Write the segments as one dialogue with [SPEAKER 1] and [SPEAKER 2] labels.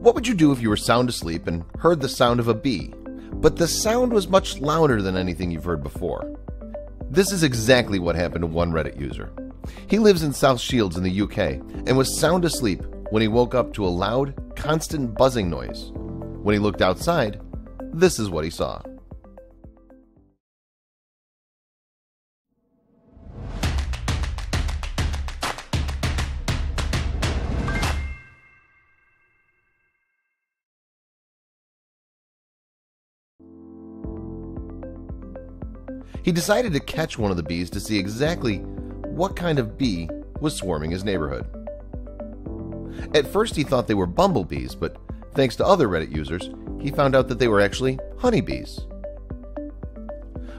[SPEAKER 1] What would you do if you were sound asleep and heard the sound of a bee, but the sound was much louder than anything you've heard before? This is exactly what happened to one Reddit user. He lives in South Shields in the UK and was sound asleep when he woke up to a loud, constant buzzing noise. When he looked outside, this is what he saw. He decided to catch one of the bees to see exactly what kind of bee was swarming his neighborhood. At first he thought they were bumblebees, but thanks to other Reddit users, he found out that they were actually honeybees.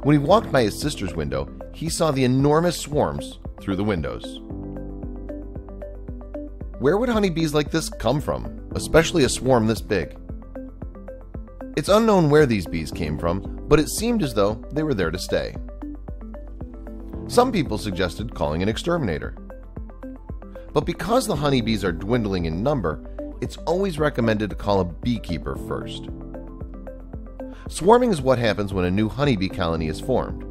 [SPEAKER 1] When he walked by his sister's window, he saw the enormous swarms through the windows. Where would honeybees like this come from, especially a swarm this big? It's unknown where these bees came from, but it seemed as though they were there to stay. Some people suggested calling an exterminator. But because the honeybees are dwindling in number, it's always recommended to call a beekeeper first. Swarming is what happens when a new honeybee colony is formed.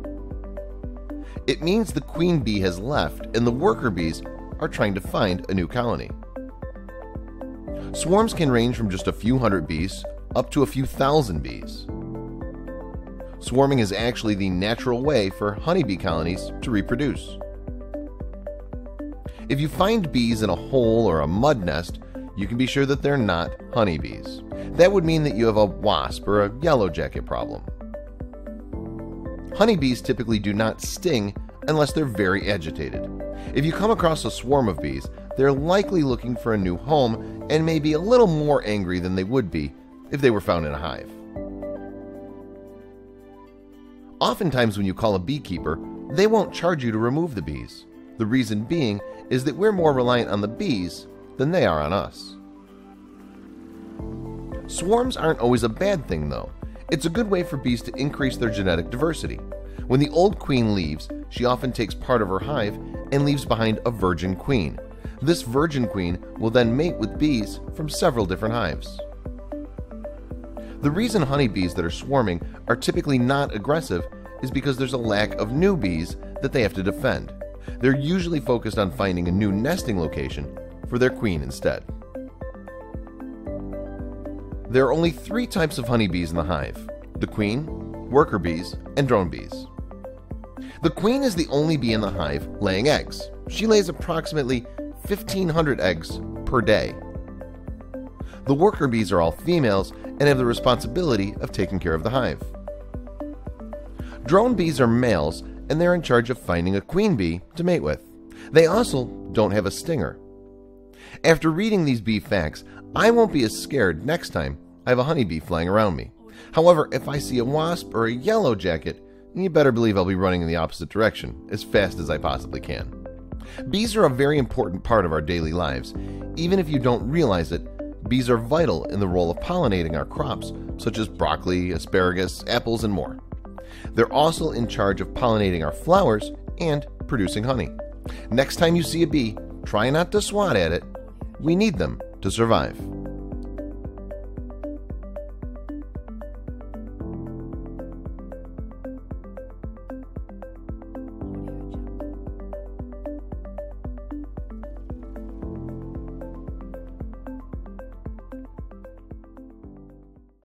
[SPEAKER 1] It means the queen bee has left and the worker bees are trying to find a new colony. Swarms can range from just a few hundred bees up to a few thousand bees. Swarming is actually the natural way for honeybee colonies to reproduce. If you find bees in a hole or a mud nest, you can be sure that they're not honeybees. That would mean that you have a wasp or a yellow jacket problem. Honeybees typically do not sting unless they're very agitated. If you come across a swarm of bees, they're likely looking for a new home and may be a little more angry than they would be if they were found in a hive. Oftentimes when you call a beekeeper, they won't charge you to remove the bees. The reason being is that we're more reliant on the bees than they are on us. Swarms aren't always a bad thing though. It's a good way for bees to increase their genetic diversity. When the old queen leaves, she often takes part of her hive and leaves behind a virgin queen. This virgin queen will then mate with bees from several different hives. The reason honeybees that are swarming are typically not aggressive is because there's a lack of new bees that they have to defend. They're usually focused on finding a new nesting location for their queen instead. There are only 3 types of honeybees in the hive: the queen, worker bees, and drone bees. The queen is the only bee in the hive laying eggs. She lays approximately 1,500 eggs per day. The worker bees are all females and have the responsibility of taking care of the hive. Drone bees are males and they're in charge of finding a queen bee to mate with. They also don't have a stinger. After reading these bee facts, I won't be as scared next time I have a honeybee flying around me. However, if I see a wasp or a yellow jacket, you better believe I'll be running in the opposite direction as fast as I possibly can. Bees are a very important part of our daily lives. Even if you don't realize it, bees are vital in the role of pollinating our crops, such as broccoli, asparagus, apples, and more. They're also in charge of pollinating our flowers and producing honey. Next time you see a bee, try not to swat at it. We need them to survive.